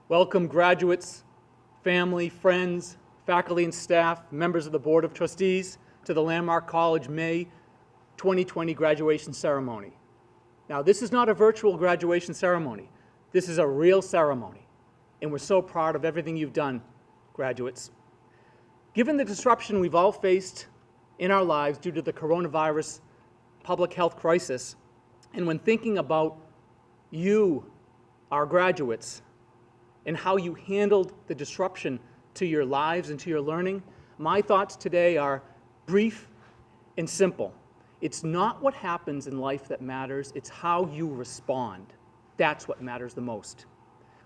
Welcome graduates, family, friends, faculty and staff, members of the Board of Trustees to the Landmark College May 2020 graduation ceremony. Now, this is not a virtual graduation ceremony. This is a real ceremony, and we're so proud of everything you've done, graduates. Given the disruption we've all faced in our lives due to the coronavirus public health crisis, and when thinking about you, our graduates, and how you handled the disruption to your lives and to your learning, my thoughts today are brief and simple. It's not what happens in life that matters, it's how you respond. That's what matters the most.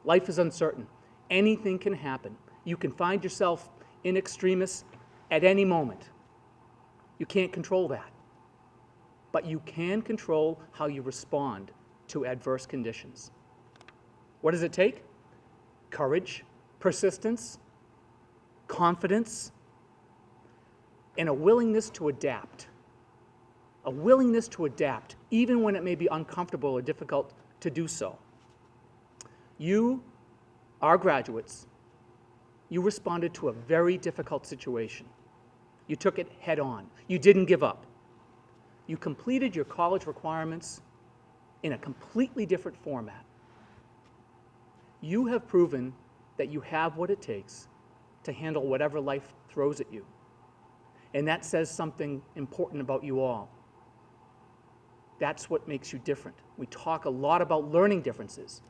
Life is uncertain. Anything can happen. You can find yourself in extremis at any moment. You can't control that. But you can control how you respond to adverse conditions. What does it take? Courage, persistence, confidence, and a willingness to adapt. A willingness to adapt, even when it may be uncomfortable or difficult to do so. You, our graduates, you responded to a very difficult situation. You took it head on. You didn't give up. You completed your college requirements in a completely different format. You have proven that you have what it takes to handle whatever life throws at you. And that says something important about you all. That's what makes you different. We talk a lot about learning differences.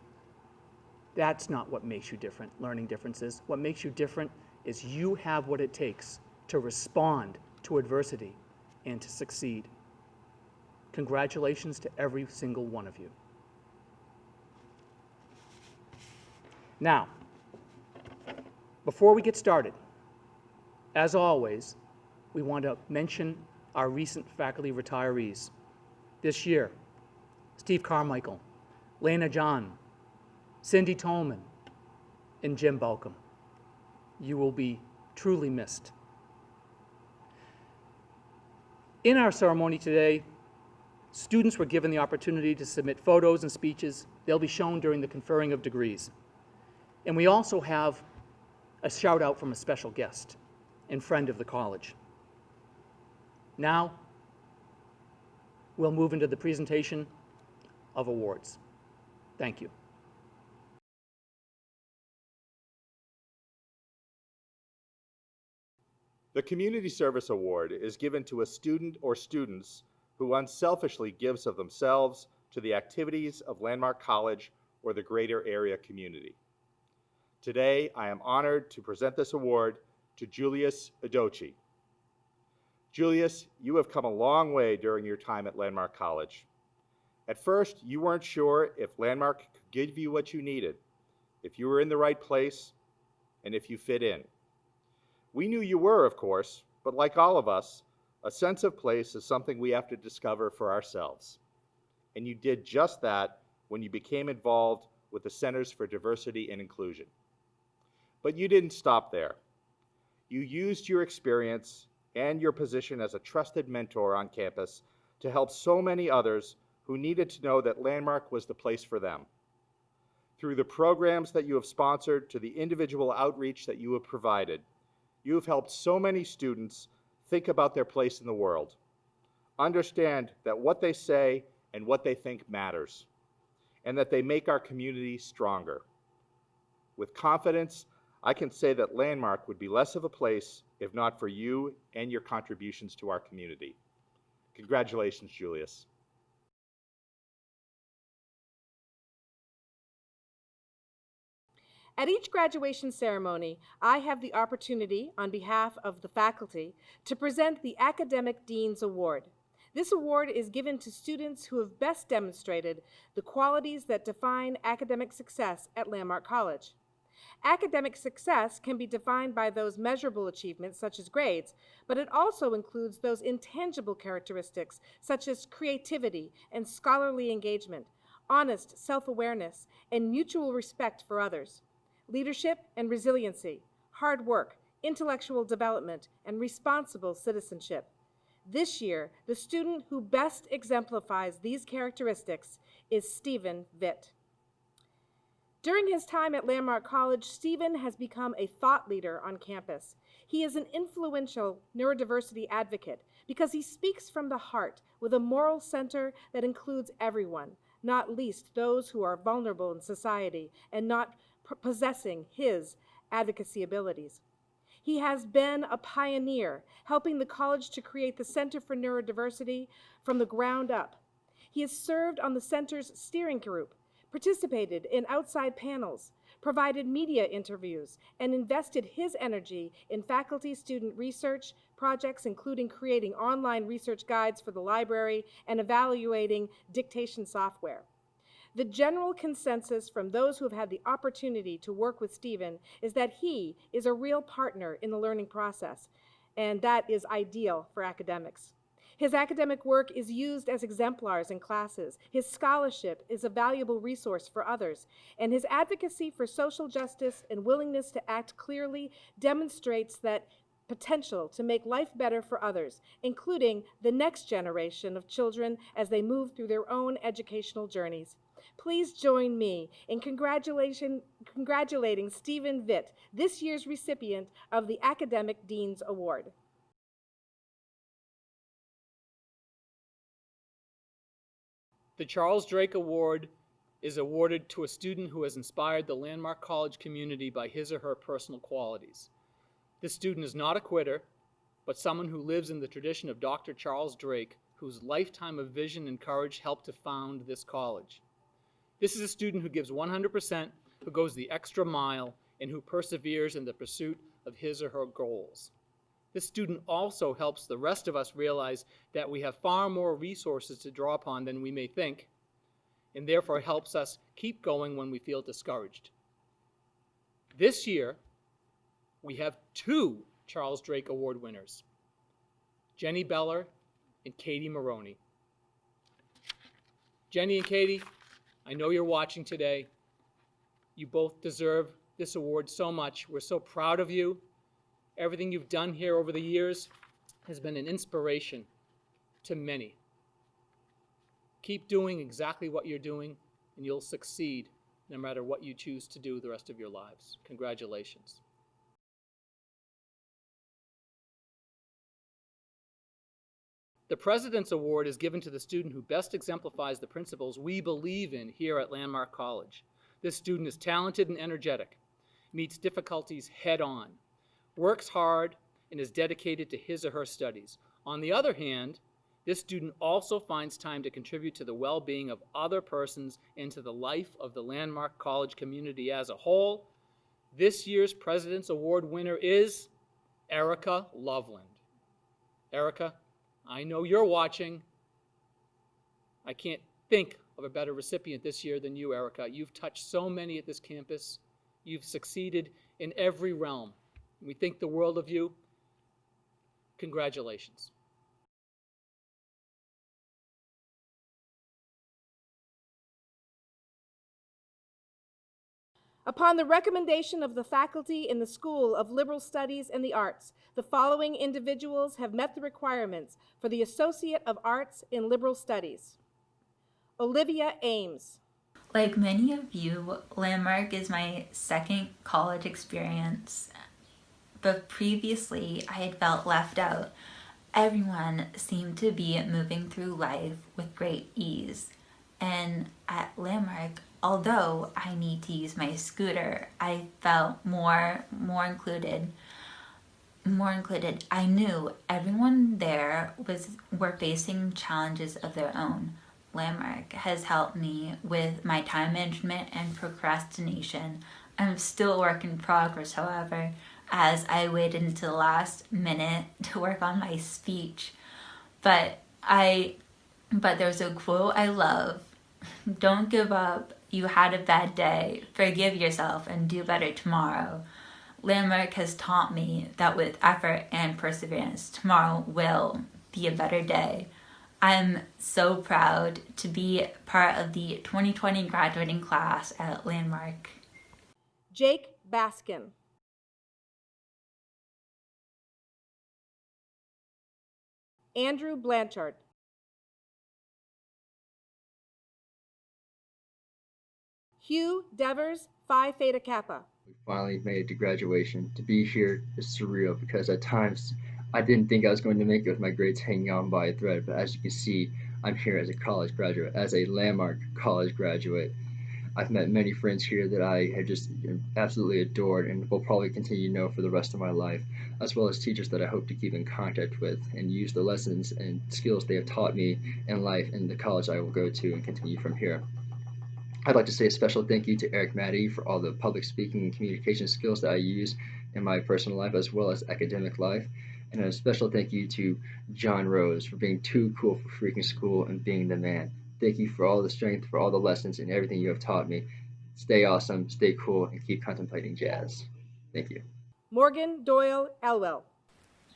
That's not what makes you different, learning differences. What makes you different is you have what it takes to respond to adversity and to succeed. Congratulations to every single one of you. Now, before we get started, as always, we want to mention our recent faculty retirees. This year, Steve Carmichael, Lena John, Cindy Tolman, and Jim Balcom. You will be truly missed. In our ceremony today, students were given the opportunity to submit photos and speeches. They'll be shown during the conferring of degrees. And we also have a shout out from a special guest and friend of the college. Now, we'll move into the presentation of awards. Thank you. The Community Service Award is given to a student or students who unselfishly gives of themselves to the activities of Landmark College or the greater area community. Today, I am honored to present this award to Julius Adochi. Julius, you have come a long way during your time at Landmark College. At first, you weren't sure if Landmark could give you what you needed, if you were in the right place, and if you fit in. We knew you were, of course, but like all of us, a sense of place is something we have to discover for ourselves. And you did just that when you became involved with the Centers for Diversity and Inclusion. But you didn't stop there. You used your experience and your position as a trusted mentor on campus to help so many others who needed to know that Landmark was the place for them. Through the programs that you have sponsored to the individual outreach that you have provided, you have helped so many students think about their place in the world, understand that what they say and what they think matters, and that they make our community stronger. With confidence, I can say that Landmark would be less of a place if not for you and your contributions to our community. Congratulations, Julius. At each graduation ceremony, I have the opportunity, on behalf of the faculty, to present the Academic Dean's Award. This award is given to students who have best demonstrated the qualities that define academic success at Landmark College. Academic success can be defined by those measurable achievements, such as grades, but it also includes those intangible characteristics, such as creativity and scholarly engagement, honest self-awareness, and mutual respect for others, leadership and resiliency, hard work, intellectual development, and responsible citizenship. This year, the student who best exemplifies these characteristics is Stephen Vitt. During his time at Landmark College, Stephen has become a thought leader on campus. He is an influential neurodiversity advocate because he speaks from the heart with a moral center that includes everyone, not least those who are vulnerable in society and not possessing his advocacy abilities. He has been a pioneer, helping the college to create the Center for Neurodiversity from the ground up. He has served on the center's steering group, participated in outside panels, provided media interviews, and invested his energy in faculty-student research projects, including creating online research guides for the library and evaluating dictation software. The general consensus from those who have had the opportunity to work with Stephen is that he is a real partner in the learning process, and that is ideal for academics. His academic work is used as exemplars in classes. His scholarship is a valuable resource for others, and his advocacy for social justice and willingness to act clearly demonstrates that potential to make life better for others, including the next generation of children as they move through their own educational journeys. Please join me in congratulating Stephen Vitt, this year's recipient of the Academic Dean's Award. The Charles Drake Award is awarded to a student who has inspired the Landmark College community by his or her personal qualities. This student is not a quitter, but someone who lives in the tradition of Dr. Charles Drake, whose lifetime of vision and courage helped to found this college. This is a student who gives 100%, who goes the extra mile, and who perseveres in the pursuit of his or her goals. This student also helps the rest of us realize that we have far more resources to draw upon than we may think, and therefore helps us keep going when we feel discouraged. This year, we have 2 Charles Drake Award winners, Jenny Beller and Katie Maroney. Jenny and Katie, I know you're watching today. You both deserve this award so much. We're so proud of you. Everything you've done here over the years has been an inspiration to many. Keep doing exactly what you're doing, and you'll succeed no matter what you choose to do the rest of your lives. Congratulations. The President's Award is given to the student who best exemplifies the principles we believe in here at Landmark College. This student is talented and energetic, meets difficulties head-on, works hard, and is dedicated to his or her studies. On the other hand, this student also finds time to contribute to the well-being of other persons and to the life of the Landmark College community as a whole. This year's President's Award winner is Erica Loveland. Erica, I know you're watching. I can't think of a better recipient this year than you, Erica. You've touched so many at this campus. You've succeeded in every realm. We think the world of you. Congratulations. Upon the recommendation of the faculty in the School of Liberal Studies and the Arts, the following individuals have met the requirements for the Associate of Arts in Liberal Studies. Olivia Ames. Like many of you, Landmark is my second college experience, but previously I had felt left out. Everyone seemed to be moving through life with great ease, and at Landmark, although I need to use my scooter, I felt more included. I knew everyone there were facing challenges of their own. Landmark has helped me with my time management and procrastination. I'm still a work in progress, however, as I waited until the last minute to work on my speech. But there's a quote I love. Don't give up. You had a bad day. Forgive yourself and do better tomorrow. Landmark has taught me that with effort and perseverance, tomorrow will be a better day. I'm so proud to be part of the 2020 graduating class at Landmark. Jake Baskin. Andrew Blanchard. Hugh Devers, Phi Theta Kappa. We finally made it to graduation. To be here is surreal because at times I didn't think I was going to make it with my grades hanging on by a thread, but as you can see, I'm here as a college graduate, as a Landmark College graduate. I've met many friends here that I have just absolutely adored and will probably continue to know for the rest of my life, as well as teachers that I hope to keep in contact with and use the lessons and skills they have taught me in life in the college I will go to and continue from here. I'd like to say a special thank you to Eric Maddie for all the public speaking and communication skills that I use in my personal life as well as academic life. And a special thank you to John Rose for being too cool for freaking school and being the man. Thank you for all the strength, for all the lessons and everything you have taught me. Stay awesome, stay cool, and keep contemplating jazz. Thank you. Morgan Doyle Elwell.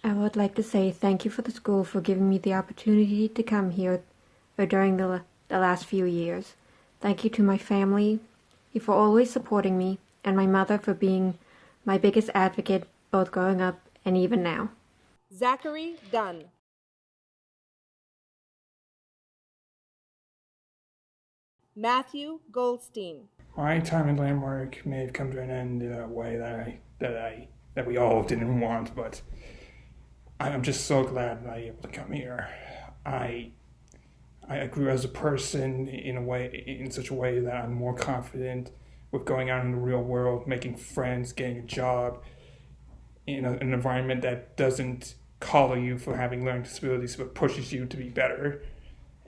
I would like to say thank you for the school for giving me the opportunity to come here during the last few years. Thank you to my family for always supporting me, and my mother for being my biggest advocate both growing up and even now. Zachary Dunn. Matthew Goldstein. My time in Landmark may have come to an end in a way that we all didn't want, but I'm just so glad that I was able to come here. I grew as a person in such a way that I'm more confident with going out in the real world, making friends, getting a job in an environment that doesn't collar you for having learning disabilities, but pushes you to be better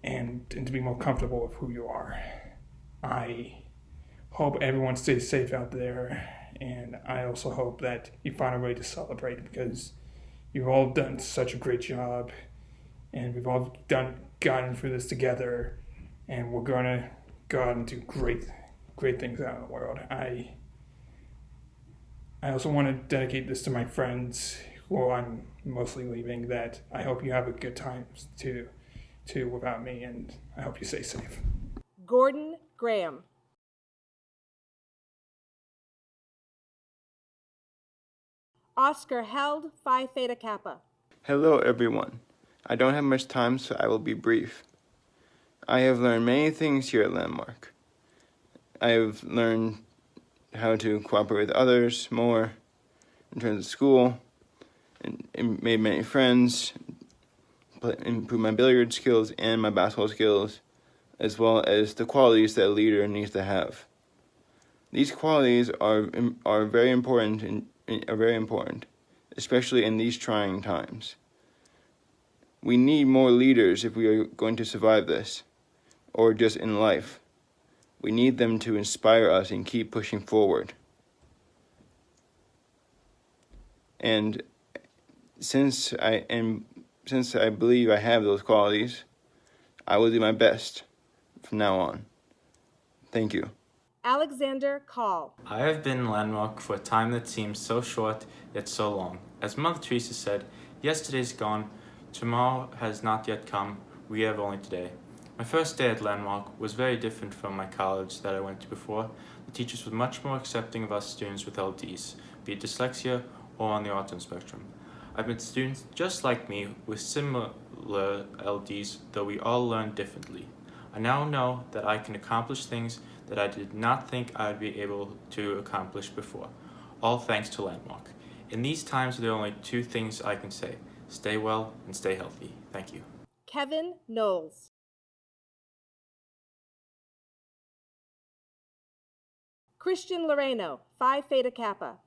and to be more comfortable with who you are. I hope everyone stays safe out there, and I also hope that you find a way to celebrate because you've all done such a great job, and we've all gotten through this together, and we're gonna go out and do great things out in the world. I also want to dedicate this to my friends who I'm mostly leaving, that I hope you have a good time too without me, and I hope you stay safe. Gordon Graham. Oscar Held, Phi Theta Kappa. Hello everyone. I don't have much time, so I will be brief. I have learned many things here at Landmark. I have learned how to cooperate with others more in terms of school, and made many friends, improved my billiard skills and my basketball skills, as well as the qualities that a leader needs to have. These qualities are very important, especially in these trying times. We need more leaders if we are going to survive this, or just in life. We need them to inspire us and keep pushing forward. And since I believe I have those qualities, I will do my best from now on. Thank you. Alexander Call. I have been in Landmark for a time that seems so short yet so long. As Mother Teresa said, yesterday's gone, tomorrow has not yet come, we have only today. My first day at Landmark was very different from my college that I went to before. The teachers were much more accepting of us students with LDs, be it dyslexia or on the autism spectrum. I've met students just like me with similar LDs, though we all learn differently. I now know that I can accomplish things that I did not think I would be able to accomplish before, all thanks to Landmark. In these times, there are only two things I can say: stay well and stay healthy. Thank you. Kevin Knowles. Christian Loreno, Phi Theta Kappa.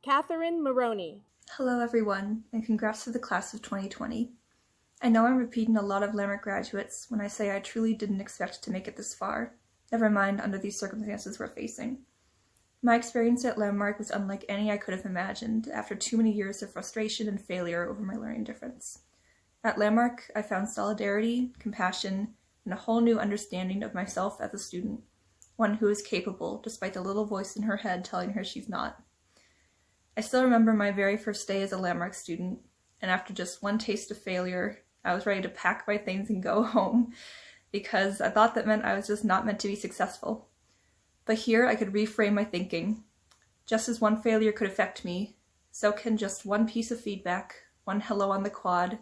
Catherine Maroney. Hello everyone, and congrats to the class of 2020. I know I'm repeating a lot of Landmark graduates when I say I truly didn't expect to make it this far, never mind under these circumstances we're facing. My experience at Landmark was unlike any I could have imagined after too many years of frustration and failure over my learning difference. At Landmark, I found solidarity, compassion, and a whole new understanding of myself as a student, one who is capable despite the little voice in her head telling her she's not. I still remember my very first day as a Landmark student, and after just one taste of failure, I was ready to pack my things and go home, because I thought that meant I was just not meant to be successful. But here I could reframe my thinking. Just as one failure could affect me, so can just one piece of feedback, one hello on the quad,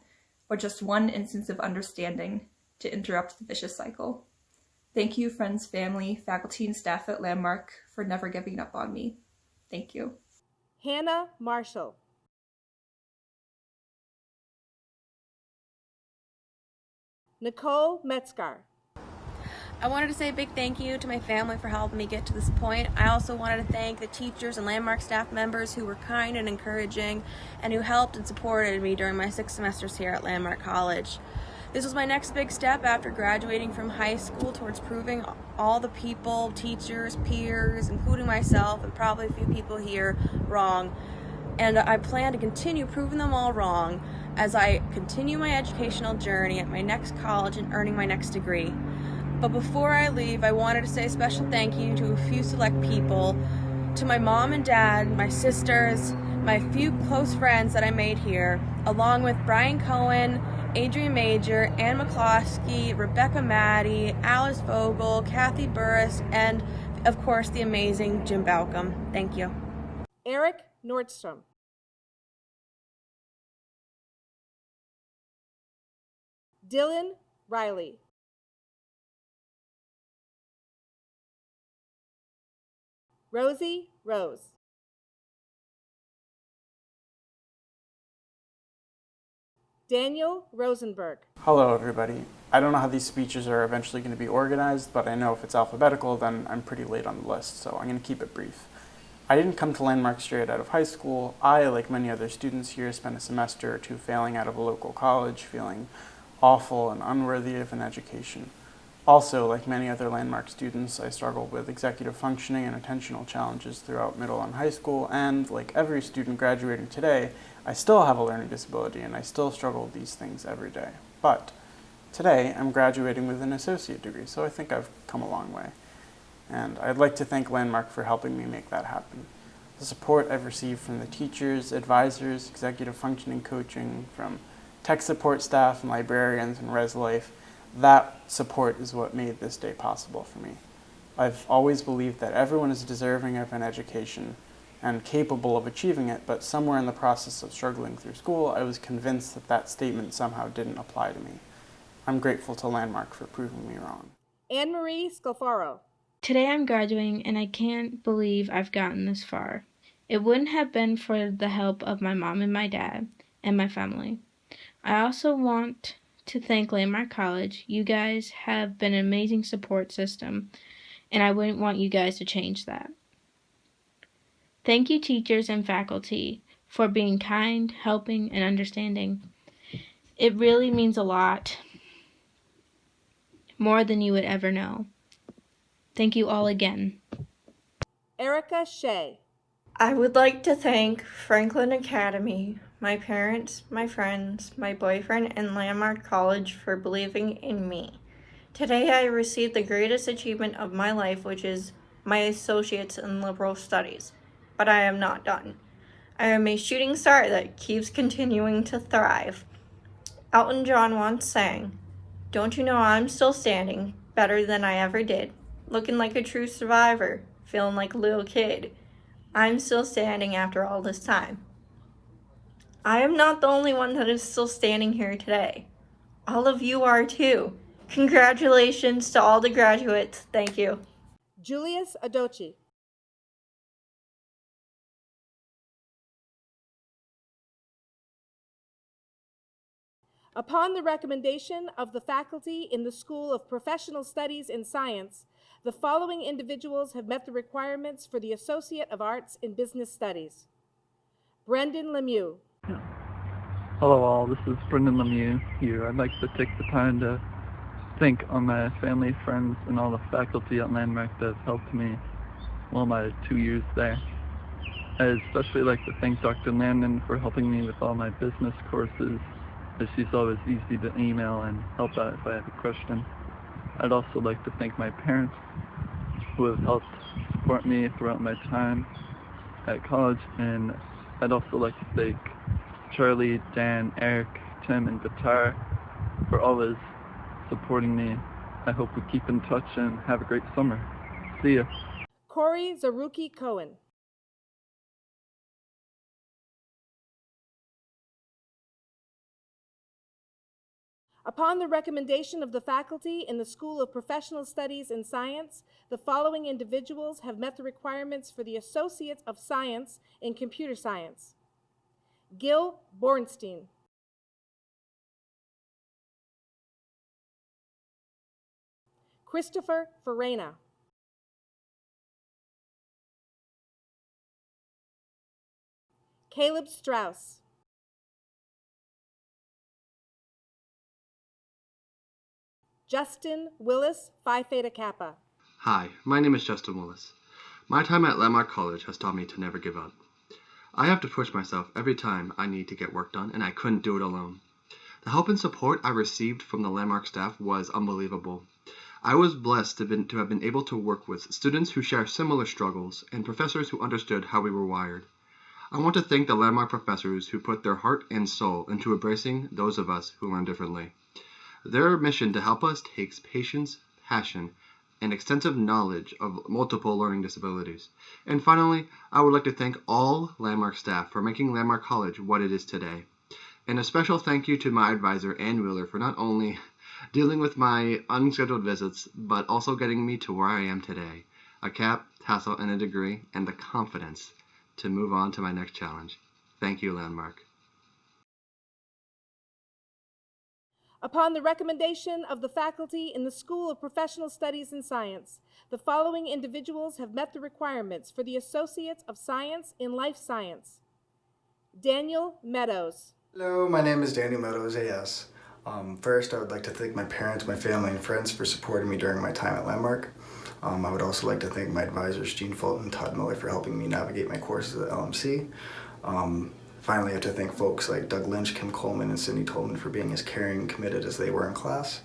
or just one instance of understanding to interrupt the vicious cycle. Thank you, friends, family, faculty, and staff at Landmark for never giving up on me. Thank you. Hannah Marshall. Nicole Metzgar. I wanted to say a big thank you to my family for helping me get to this point. I also wanted to thank the teachers and Landmark staff members who were kind and encouraging and who helped and supported me during my 6 semesters here at Landmark College. This was my next big step after graduating from high school towards proving all the people, teachers, peers, including myself, and probably a few people here, wrong. And I plan to continue proving them all wrong as I continue my educational journey at my next college and earning my next degree. But before I leave, I wanted to say a special thank you to a few select people, to my mom and dad, my sisters, my few close friends that I made here, along with Brian Cohen, Adrian Major, Ann McCloskey, Rebecca Maddie, Alice Vogel, Kathy Burris, and of course the amazing Jim Balcom. Thank you. Eric Nordstrom. Dylan Riley. Rosie Rose. Daniel Rosenberg. Hello, everybody. I don't know how these speeches are eventually going to be organized, but I know if it's alphabetical, then I'm pretty late on the list, so I'm going to keep it brief. I didn't come to Landmark straight out of high school. I, like many other students here, spent a semester or two failing out of a local college, feeling awful and unworthy of an education. Also, like many other Landmark students, I struggled with executive functioning and attentional challenges throughout middle and high school, and like every student graduating today, I still have a learning disability and I still struggle with these things every day. But today, I'm graduating with an associate degree, so I think I've come a long way. And I'd like to thank Landmark for helping me make that happen. The support I've received from the teachers, advisors, executive functioning coaching, from tech support staff and librarians and Res Life, that support is what made this day possible for me. I've always believed that everyone is deserving of an education and capable of achieving it, but somewhere in the process of struggling through school, I was convinced that that statement somehow didn't apply to me. I'm grateful to Landmark for proving me wrong. Anne-Marie Scalfaro. Today I'm graduating and I can't believe I've gotten this far. It wouldn't have been for the help of my mom and my dad and my family. I also want to thank Landmark College. You guys have been an amazing support system, and I wouldn't want you guys to change that. Thank you, teachers and faculty, for being kind, helping, and understanding. It really means a lot, more than you would ever know. Thank you all again. Erica Shea. I would like to thank Franklin Academy, my parents, my friends, my boyfriend, and Landmark College for believing in me. Today I received the greatest achievement of my life, which is my associates in liberal studies. But I am not done. I am a shooting star that keeps continuing to thrive. Elton John once sang, "Don't you know I'm still standing, better than I ever did, looking like a true survivor, feeling like a little kid. I'm still standing after all this time." I am not the only one that is still standing here today. All of you are too. Congratulations to all the graduates. Thank you. Julius Adochi. Upon the recommendation of the faculty in the School of Professional Studies and Science, the following individuals have met the requirements for the Associate of Arts in Business Studies. Brendan Lemieux. Hello all, this is Brendan Lemieux here. I'd like to take the time to thank all my family, friends, and all the faculty at Landmark that have helped me while my 2 years there. I'd especially like to thank Dr. Landon for helping me with all my business courses, as she's always easy to email and help out if I have a question. I'd also like to thank my parents who have helped support me throughout my time at college, and I'd also like to thank Charlie, Dan, Eric, Tim, and Guitar for always supporting me. I hope we keep in touch and have a great summer. See ya. Corey Zaruki Cohen. Upon the recommendation of the faculty in the School of Professional Studies and Science, the following individuals have met the requirements for the Associate of Science in Computer Science: Gil Bornstein, Christopher Farina, Caleb Strauss, Justin Willis, Phi Theta Kappa. Hi, my name is Justin Willis. My time at Landmark College has taught me to never give up. I have to push myself every time I need to get work done, and I couldn't do it alone. The help and support I received from the Landmark staff was unbelievable. I was blessed to have been able to work with students who share similar struggles and professors who understood how we were wired. I want to thank the Landmark professors who put their heart and soul into embracing those of us who learn differently. Their mission to help us takes patience, passion, and extensive knowledge of multiple learning disabilities. And finally, I would like to thank all Landmark staff for making Landmark College what it is today. And a special thank you to my advisor, Ann Wheeler, for not only dealing with my unscheduled visits, but also getting me to where I am today, a cap, tassel, and a degree, and the confidence to move on to my next challenge. Thank you, Landmark. Upon the recommendation of the faculty in the School of Professional Studies and Science, the following individuals have met the requirements for the Associate of Science in Life Science: Daniel Meadows. Hello, my name is Daniel Meadows, AS. First, I would like to thank my parents, my family, and friends for supporting me during my time at Landmark. I would also like to thank my advisors, Gene Fulton and Todd Miller, for helping me navigate my courses at LMC. Finally, I have to thank folks like Doug Lynch, Kim Coleman, and Cindy Tolman for being as caring and committed as they were in class.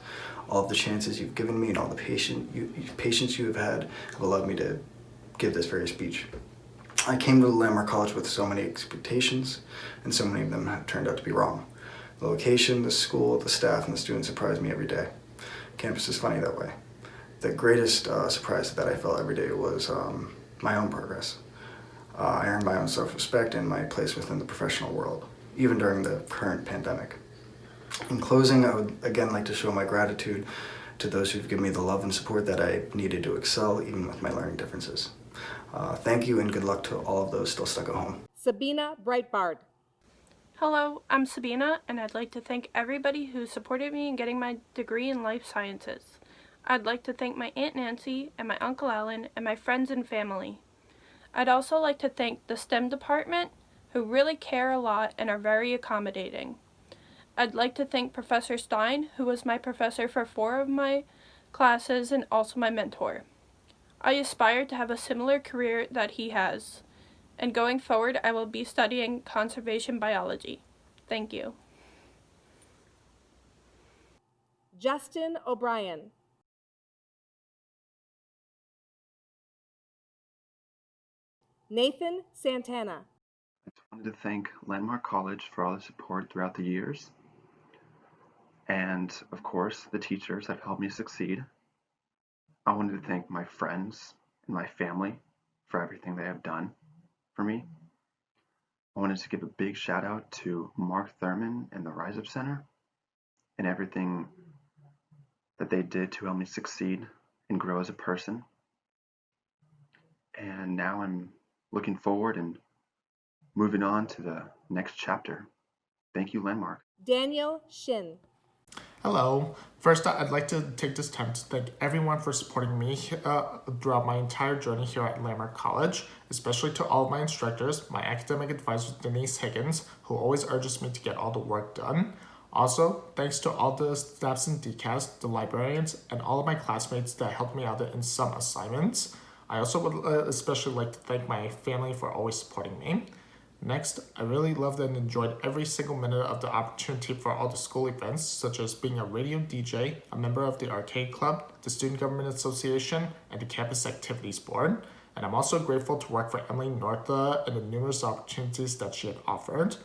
All of the chances you've given me and all the patience you have had have allowed me to give this very speech. I came to Landmark College with so many expectations, and so many of them have turned out to be wrong. The location, the school, the staff, and the students surprise me every day. Campus is funny that way. The greatest surprise that I felt every day was my own progress. I earned my own self-respect and my place within the professional world, even during the current pandemic. In closing, I would again like to show my gratitude to those who've given me the love and support that I needed to excel, even with my learning differences. Thank you and good luck to all of those still stuck at home. Sabina Breitbard. Hello, I'm Sabina, and I'd like to thank everybody who supported me in getting my degree in life sciences. I'd like to thank my Aunt Nancy and my Uncle Alan and my friends and family. I'd also like to thank the STEM department, who really care a lot and are very accommodating. I'd like to thank Professor Stein, who was my professor for 4 of my classes and also my mentor. I aspire to have a similar career that he has, and going forward I will be studying conservation biology. Thank you. Justin O'Brien. Nathan Santana. I just wanted to thank Landmark College for all the support throughout the years. And of course, the teachers have helped me succeed. I wanted to thank my friends and my family for everything they have done for me. I wanted to give a big shout out to Mark Thurman and the Rise Up Center and everything that they did to help me succeed and grow as a person. And now I'm looking forward and moving on to the next chapter. Thank you, Landmark. Daniel Shin. Hello. First, I'd like to take this time to thank everyone for supporting me throughout my entire journey here at Landmark College, especially to all of my instructors, my academic advisor, Denise Higgins, who always urges me to get all the work done. Also, thanks to all the staffs and decals, the librarians, and all of my classmates that helped me out in some assignments. I also would especially like to thank my family for always supporting me. Next, I really loved and enjoyed every single minute of the opportunity for all the school events, such as being a radio DJ, a member of the Arcade Club, the Student Government Association, and the Campus Activities Board. And I'm also grateful to work for Emily Northa and the numerous opportunities that she had offered.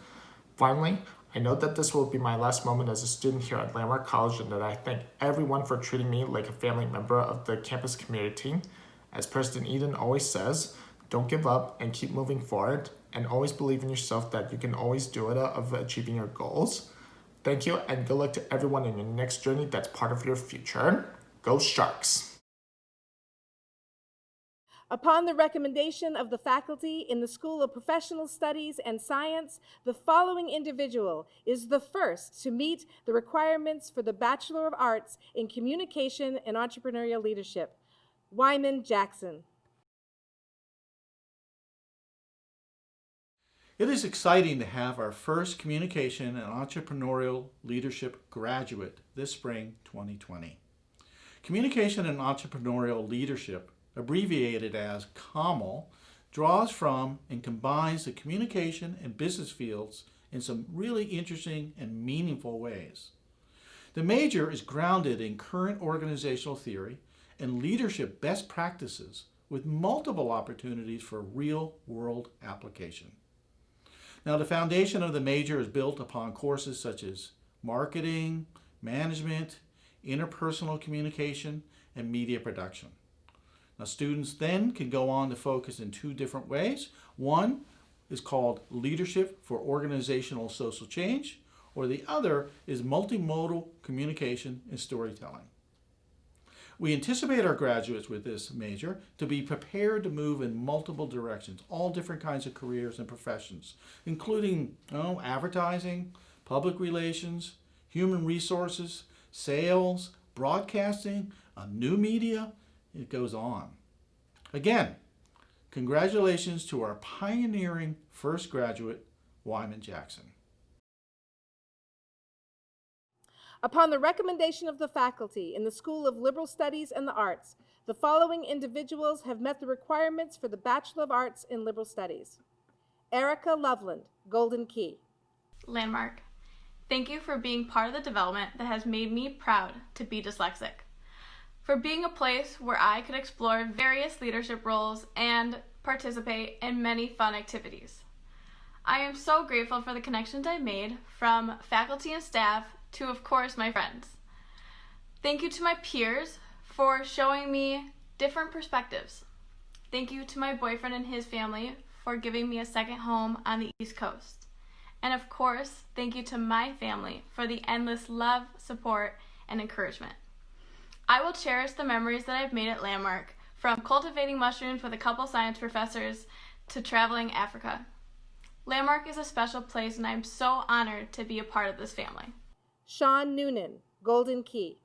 Finally, I know that this will be my last moment as a student here at Landmark College, and that I thank everyone for treating me like a family member of the campus community. As President Eden always says, don't give up and keep moving forward, and always believe in yourself that you can always do it of achieving your goals. Thank you, and good luck to everyone in your next journey that's part of your future. Go Sharks! Upon the recommendation of the faculty in the School of Professional Studies and Science, the following individual is the first to meet the requirements for the Bachelor of Arts in Communication and Entrepreneurial Leadership. Wyman Jackson. It is exciting to have our first Communication and Entrepreneurial Leadership graduate this spring 2020. Communication and Entrepreneurial Leadership, abbreviated as COML, draws from and combines the communication and business fields in some really interesting and meaningful ways. The major is grounded in current organizational theory and leadership best practices with multiple opportunities for real-world application. Now, the foundation of the major is built upon courses such as marketing, management, interpersonal communication, and media production. Now, students then can go on to focus in two different ways. One is called Leadership for Organizational Social Change, or the other is Multimodal Communication and Storytelling. We anticipate our graduates with this major to be prepared to move in multiple directions, all different kinds of careers and professions, including advertising, public relations, human resources, sales, broadcasting, new media. It goes on. Again, congratulations to our pioneering first graduate, Wyman Jackson. Upon the recommendation of the faculty in the School of Liberal Studies and the Arts, the following individuals have met the requirements for the Bachelor of Arts in Liberal Studies. Erica Loveland, Golden Key. Landmark, thank you for being part of the development that has made me proud to be dyslexic, for being a place where I could explore various leadership roles and participate in many fun activities. I am so grateful for the connections I've made from faculty and staff to, of course, my friends. Thank you to my peers for showing me different perspectives. Thank you to my boyfriend and his family for giving me a second home on the East Coast. And of course, thank you to my family for the endless love, support, and encouragement. I will cherish the memories that I've made at Landmark, from cultivating mushrooms with a couple science professors to traveling Africa. Landmark is a special place, and I'm so honored to be a part of this family. Sean Noonan, Golden Key.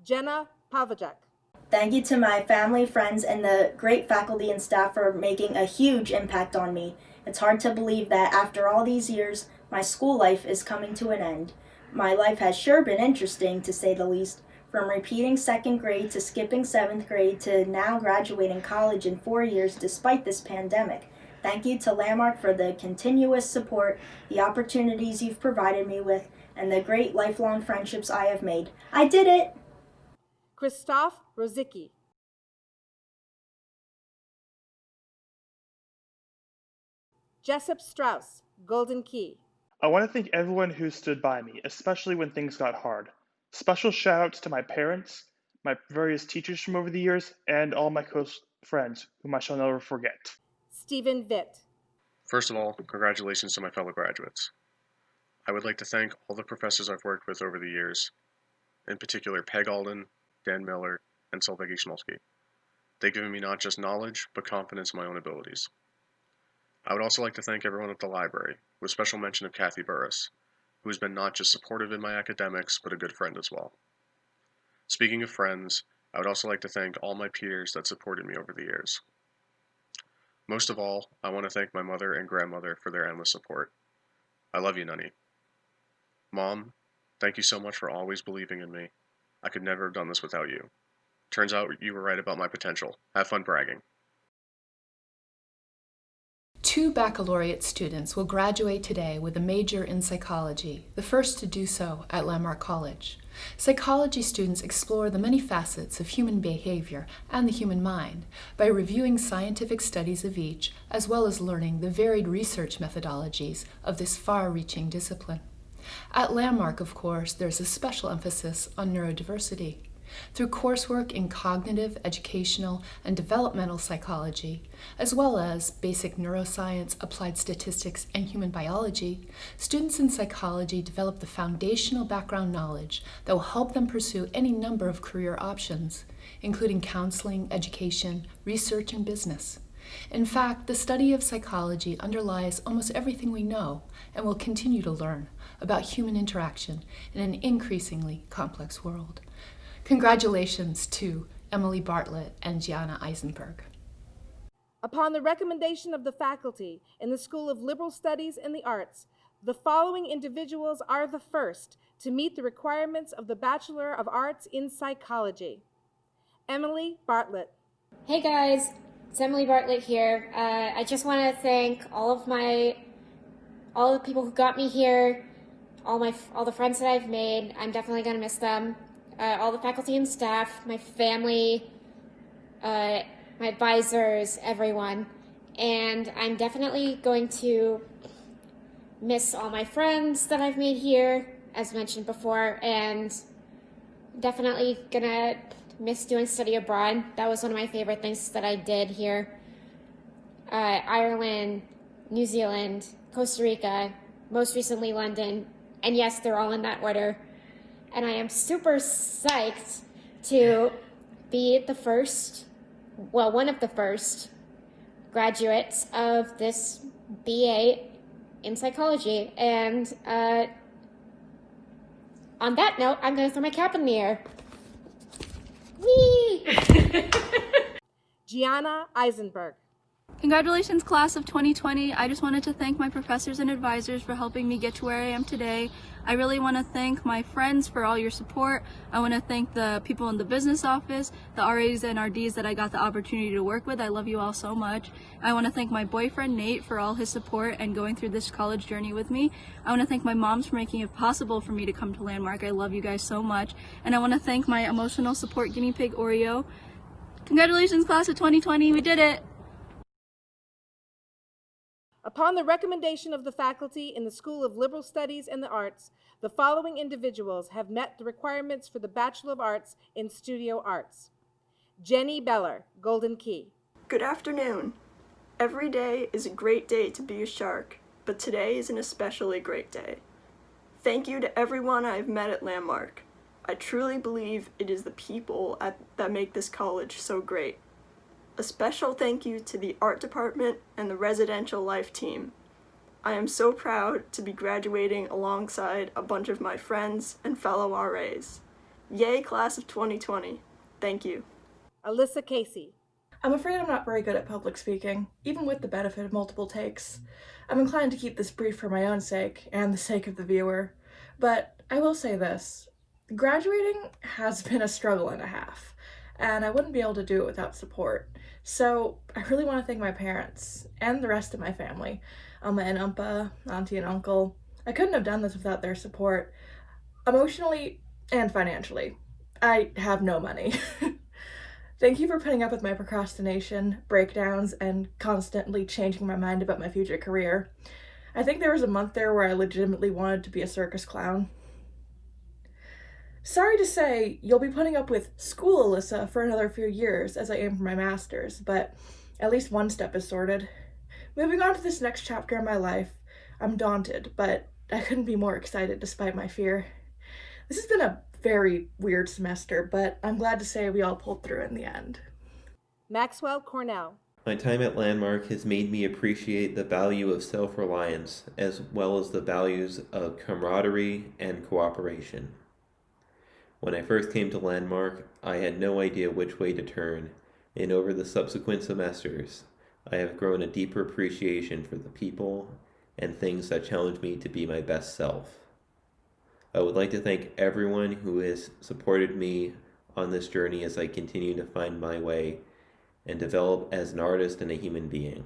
Jenna Pavajak. Thank you to my family, friends, and the great faculty and staff for making a huge impact on me. It's hard to believe that after all these years, my school life is coming to an end. My life has sure been interesting, to say the least, from repeating second grade to skipping seventh grade to now graduating college in 4 years despite this pandemic. Thank you to Landmark for the continuous support, the opportunities you've provided me with, and the great lifelong friendships I have made. I did it! Christoph Rozicki. Jessup Strauss, Golden Key. I want to thank everyone who stood by me, especially when things got hard. Special shout outs to my parents, my various teachers from over the years, and all my close friends, whom I shall never forget. Stephen Vitt. First of all, congratulations to my fellow graduates. I would like to thank all the professors I've worked with over the years, in particular Peg Alden, Dan Miller, and Solveig Schmolsky. They've given me not just knowledge, but confidence in my own abilities. I would also like to thank everyone at the library, with special mention of Kathy Burris, who has been not just supportive in my academics, but a good friend as well. Speaking of friends, I would also like to thank all my peers that supported me over the years. Most of all, I want to thank my mother and grandmother for their endless support. I love you, Nunny. Mom, thank you so much for always believing in me. I could never have done this without you. Turns out you were right about my potential. Have fun bragging. 2 baccalaureate students will graduate today with a major in psychology, the first to do so at Landmark College. Psychology students explore the many facets of human behavior and the human mind by reviewing scientific studies of each, as well as learning the varied research methodologies of this far-reaching discipline. At Landmark, of course, there's a special emphasis on neurodiversity. Through coursework in cognitive, educational, and developmental psychology, as well as basic neuroscience, applied statistics, and human biology, students in psychology develop the foundational background knowledge that will help them pursue any number of career options, including counseling, education, research, and business. In fact, the study of psychology underlies almost everything we know and will continue to learn about human interaction in an increasingly complex world. Congratulations to Emily Bartlett and Gianna Eisenberg. Upon the recommendation of the faculty in the School of Liberal Studies and the Arts, the following individuals are the first to meet the requirements of the Bachelor of Arts in Psychology. Emily Bartlett. Hey guys, it's Emily Bartlett here. I just want to thank all the people who got me here, all the friends that I've made. I'm definitely going to miss them. All the faculty and staff, my family, my advisors, everyone. And I'm definitely going to miss all my friends that I've made here, as mentioned before, and definitely gonna miss doing study abroad. That was one of my favorite things that I did here. Ireland, New Zealand, Costa Rica, most recently London, and yes, they're all in that order. And I am super psyched to be one of the first graduates of this BA in psychology. And on that note, I'm going to throw my cap in the air. Whee! Gianna Eisenberg. Congratulations, class of 2020. I just wanted to thank my professors and advisors for helping me get to where I am today. I really want to thank my friends for all your support. I want to thank the people in the business office, the RAs and RDs that I got the opportunity to work with. I love you all so much. I want to thank my boyfriend, Nate, for all his support and going through this college journey with me. I want to thank my moms for making it possible for me to come to Landmark. I love you guys so much. And I want to thank my emotional support guinea pig, Oreo. Congratulations, class of 2020. We did it. Upon the recommendation of the faculty in the School of Liberal Studies and the Arts, the following individuals have met the requirements for the Bachelor of Arts in Studio Arts. Jenny Beller, Golden Key. Good afternoon. Every day is a great day to be a shark, but today is an especially great day. Thank you to everyone I've met at Landmark. I truly believe it is the people that make this college so great. A special thank you to the art department and the residential life team. I am so proud to be graduating alongside a bunch of my friends and fellow RAs. Yay, class of 2020. Thank you. Alyssa Casey. I'm afraid I'm not very good at public speaking, even with the benefit of multiple takes. I'm inclined to keep this brief for my own sake and the sake of the viewer. But I will say this. Graduating has been a struggle and a half, and I wouldn't be able to do it without support. So I really want to thank my parents and the rest of my family, Alma and Umpa, Auntie and Uncle. I couldn't have done this without their support, emotionally and financially. I have no money. Thank you for putting up with my procrastination, breakdowns, and constantly changing my mind about my future career. I think there was a month there where I legitimately wanted to be a circus clown. Sorry to say, you'll be putting up with school, Alyssa, for another few years as I aim for my master's, but at least one step is sorted. Moving on to this next chapter in my life, I'm daunted, but I couldn't be more excited despite my fear. This has been a very weird semester, but I'm glad to say we all pulled through in the end. Maxwell Cornell. My time at Landmark has made me appreciate the value of self-reliance as well as the values of camaraderie and cooperation. When I first came to Landmark, I had no idea which way to turn, and over the subsequent semesters, I have grown a deeper appreciation for the people and things that challenge me to be my best self. I would like to thank everyone who has supported me on this journey as I continue to find my way and develop as an artist and a human being.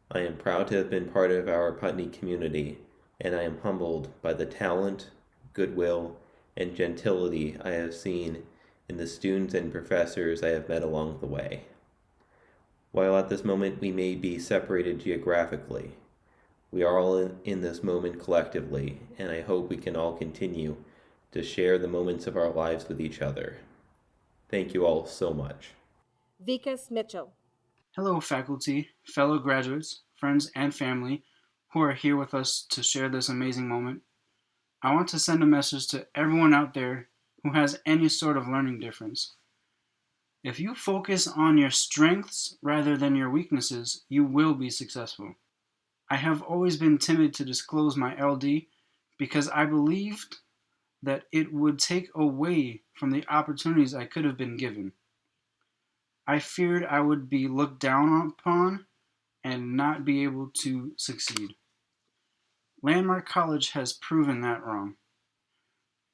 I am proud to have been part of our Putney community, and I am humbled by the talent, goodwill, and gentility I have seen in the students and professors I have met along the way. While at this moment we may be separated geographically, we are all in this moment collectively, and I hope we can all continue to share the moments of our lives with each other. Thank you all so much. Vikas Mitchell. Hello, faculty, fellow graduates, friends, and family who are here with us to share this amazing moment. I want to send a message to everyone out there who has any sort of learning difference. If you focus on your strengths rather than your weaknesses, you will be successful. I have always been timid to disclose my LD because I believed that it would take away from the opportunities I could have been given. I feared I would be looked down upon and not be able to succeed. Landmark College has proven that wrong.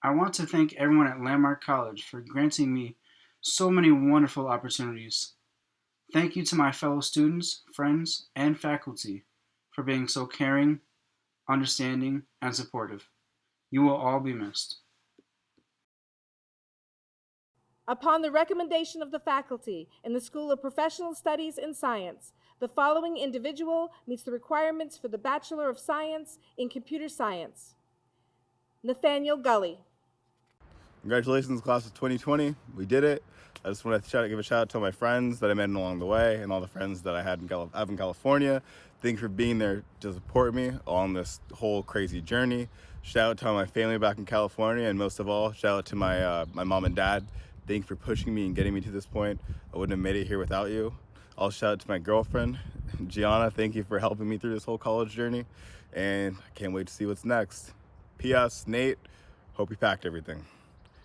I want to thank everyone at Landmark College for granting me so many wonderful opportunities. Thank you to my fellow students, friends, and faculty for being so caring, understanding, and supportive. You will all be missed. Upon the recommendation of the faculty in the School of Professional Studies and Science, the following individual meets the requirements for the Bachelor of Science in Computer Science. Nathaniel Gully. Congratulations, class of 2020. We did it. I just want to give a shout out to all my friends that I met along the way and all the friends that I have in California. Thank you for being there to support me along this whole crazy journey. Shout out to all my family back in California, and most of all, shout out to my mom and dad. Thank you for pushing me and getting me to this point. I wouldn't have made it here without you. I'll shout out to my girlfriend, Gianna. Thank you for helping me through this whole college journey, and I can't wait to see what's next. P.S. Nate, hope you packed everything.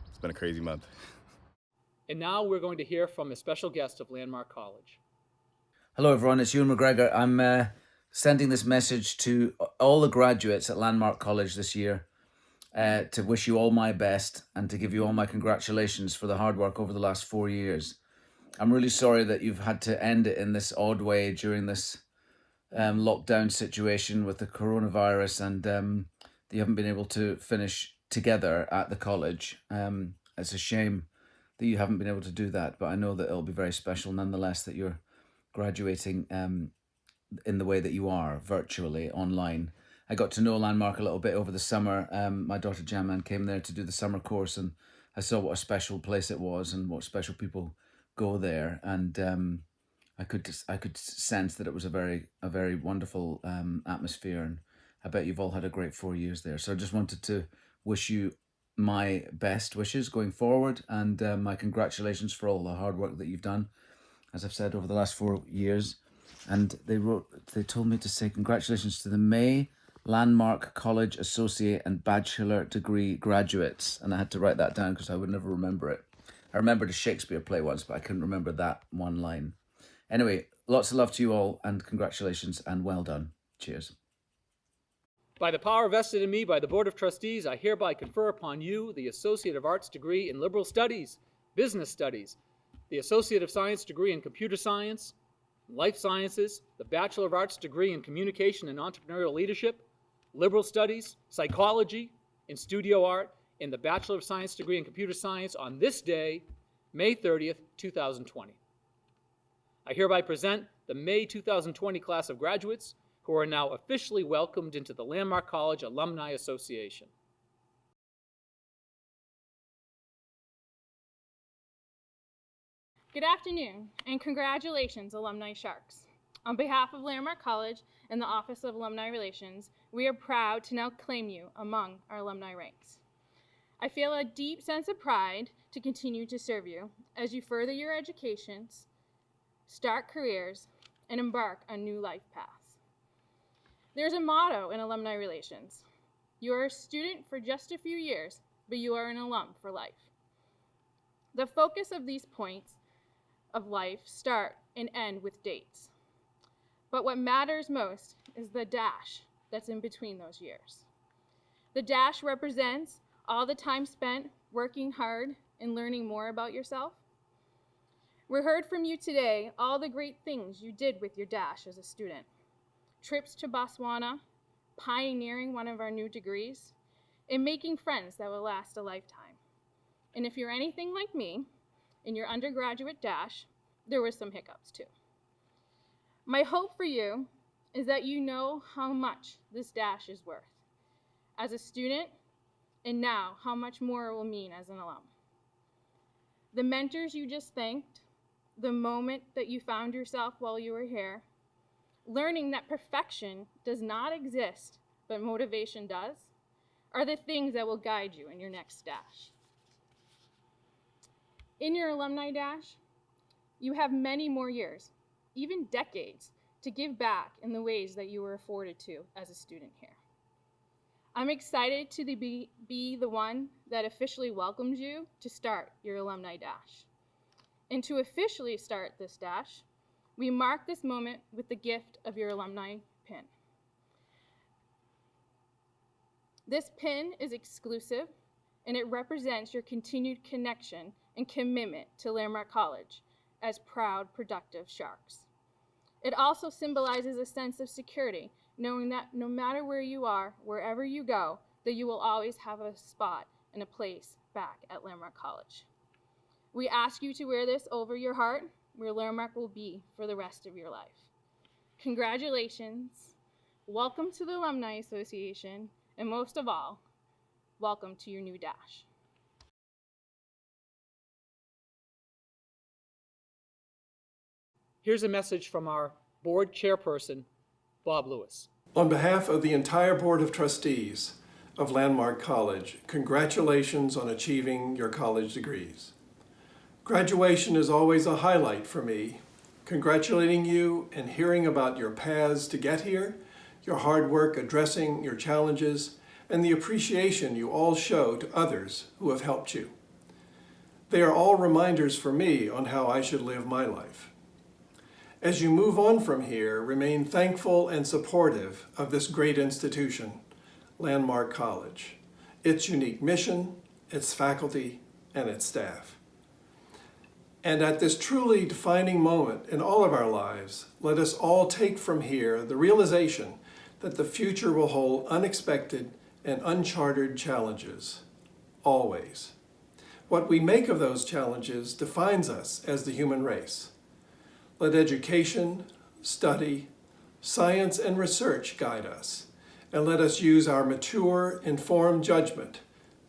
It's been a crazy month. And now we're going to hear from a special guest of Landmark College. Hello everyone, it's Ewan McGregor. I'm sending this message to all the graduates at Landmark College this year to wish you all my best and to give you all my congratulations for the hard work over the last 4 years. I'm really sorry that you've had to end it in this odd way during this lockdown situation with the coronavirus, and that you haven't been able to finish together at the college. It's a shame that you haven't been able to do that, but I know that it'll be very special nonetheless that you're graduating in the way that you are, virtually, online. I got to know Landmark a little bit over the summer. My daughter Jamman came there to do the summer course, and I saw what a special place it was and what special people go there, and I could sense that it was a very wonderful atmosphere, and I bet you've all had a great 4 years there. So I just wanted to wish you my best wishes going forward, and my congratulations for all the hard work that you've done, as I've said, over the last 4 years. And they told me to say congratulations to the May Landmark College Associate and Bachelor Degree graduates, and I had to write that down because I would never remember it. I remembered a Shakespeare play once, but I couldn't remember that one line. Anyway, lots of love to you all, and congratulations, and well done. Cheers. By the power vested in me by the Board of Trustees, I hereby confer upon you the Associate of Arts degree in Liberal Studies, Business Studies, the Associate of Science degree in Computer Science, Life Sciences, the Bachelor of Arts degree in Communication and Entrepreneurial Leadership, Liberal Studies, Psychology, and Studio Art, and the Bachelor of Science degree in Computer Science on this day, May 30th, 2020. I hereby present the May 2020 class of graduates who are now officially welcomed into the Landmark College Alumni Association. Good afternoon, and congratulations, Alumni Sharks. On behalf of Landmark College and the Office of Alumni Relations, we are proud to now claim you among our alumni ranks. I feel a deep sense of pride to continue to serve you as you further your educations, start careers, and embark on new life paths. There's a motto in alumni relations. You are a student for just a few years, but you are an alum for life. The focus of these points of life start and end with dates. But what matters most is the dash that's in between those years. The dash represents all the time spent working hard and learning more about yourself. We heard from you today all the great things you did with your dash as a student. Trips to Botswana, pioneering one of our new degrees, and making friends that will last a lifetime. And if you're anything like me, in your undergraduate dash, there were some hiccups too. My hope for you is that you know how much this dash is worth. As a student, and now how much more it will mean as an alum. The mentors you just thanked, the moment that you found yourself while you were here, learning that perfection does not exist, but motivation does, are the things that will guide you in your next dash. In your alumni dash, you have many more years, even decades, to give back in the ways that you were afforded to as a student here. I'm excited to be the one that officially welcomes you to start your alumni dash. And to officially start this dash, we mark this moment with the gift of your alumni pin. This pin is exclusive, and it represents your continued connection and commitment to Landmark College as proud, productive Sharks. It also symbolizes a sense of security, knowing that no matter where you are, wherever you go, that you will always have a spot and a place back at Landmark College. We ask you to wear this over your heart, where Landmark will be for the rest of your life. Congratulations, welcome to the Alumni Association, and most of all, welcome to your new dash. Here's a message from our board chairperson, Bob Lewis. On behalf of the entire Board of Trustees of Landmark College, congratulations on achieving your college degrees. Graduation is always a highlight for me. Congratulating you and hearing about your paths to get here, your hard work addressing your challenges, and the appreciation you all show to others who have helped you. They are all reminders for me on how I should live my life. As you move on from here, remain thankful and supportive of this great institution, Landmark College, its unique mission, its faculty, and its staff. And at this truly defining moment in all of our lives, let us all take from here the realization that the future will hold unexpected and uncharted challenges, always. What we make of those challenges defines us as the human race. Let education, study, science, and research guide us, and let us use our mature, informed judgment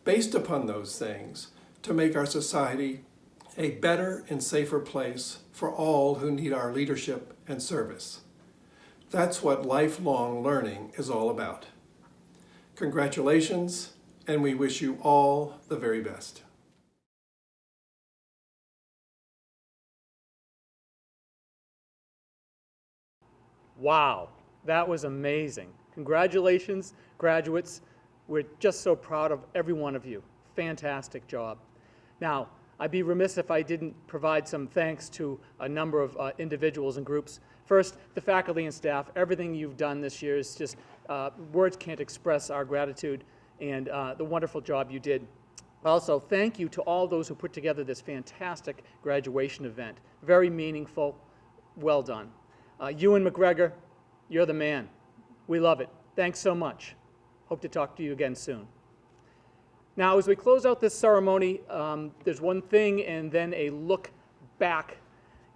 based upon those things to make our society a better and safer place for all who need our leadership and service. That's what lifelong learning is all about. Congratulations, and we wish you all the very best. Wow, that was amazing. Congratulations, graduates. We're just so proud of every one of you. Fantastic job. Now, I'd be remiss if I didn't provide some thanks to a number of individuals and groups. First, the faculty and staff. Everything you've done this year is just, words can't express our gratitude and the wonderful job you did. Also, thank you to all those who put together this fantastic graduation event. Very meaningful, well done. Ewan McGregor, you're the man. We love it. Thanks so much. Hope to talk to you again soon. Now, as we close out this ceremony, there's one thing and then a look back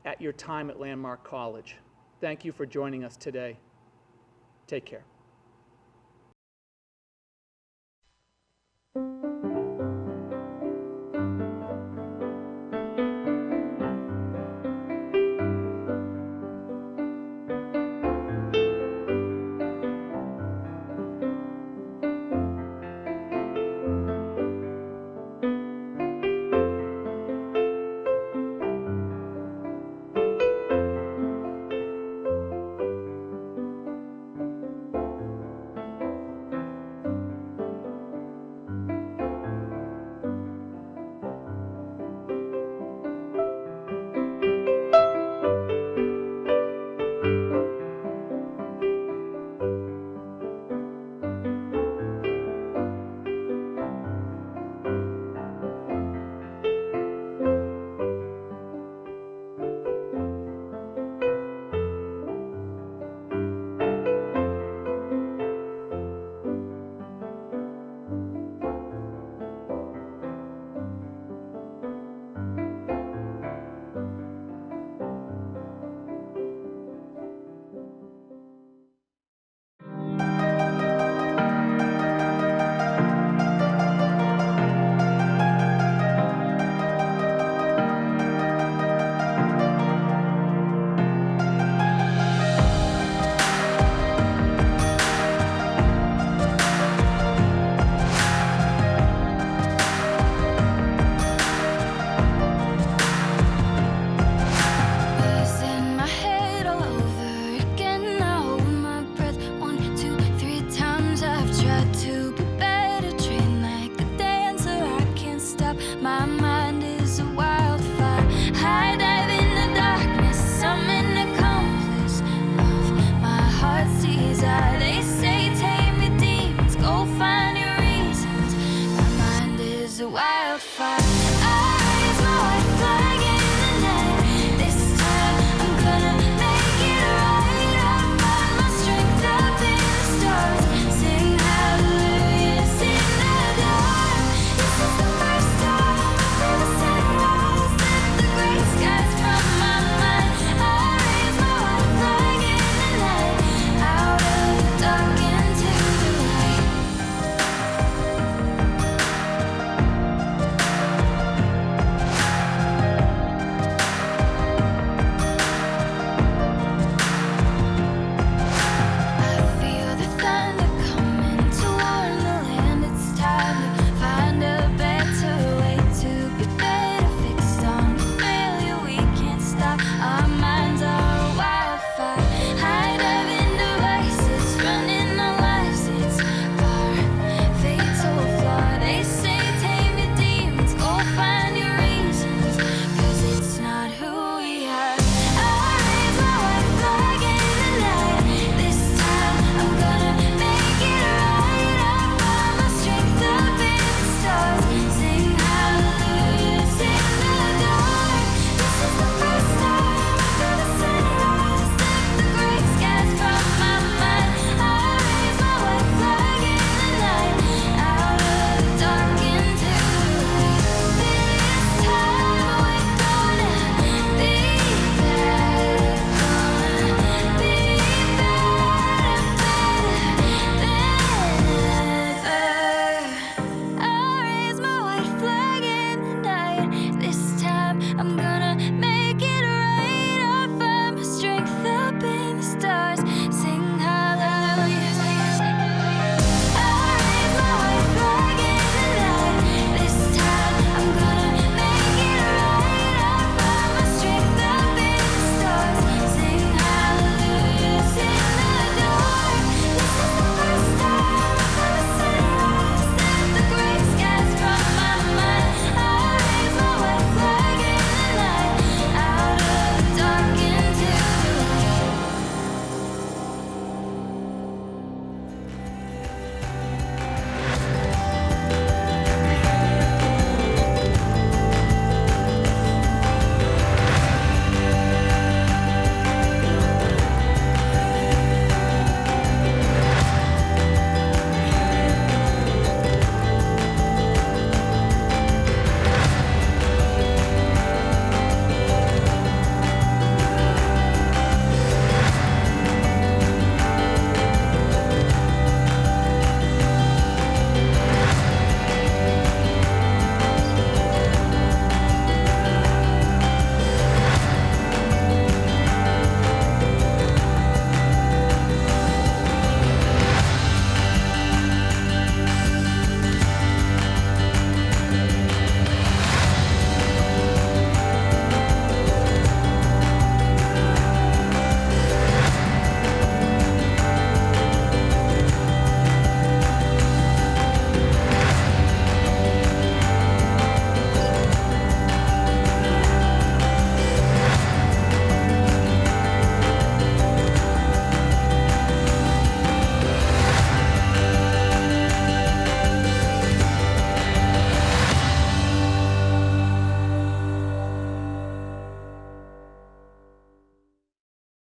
at your time at Landmark College. Thank you for joining us today. Take care.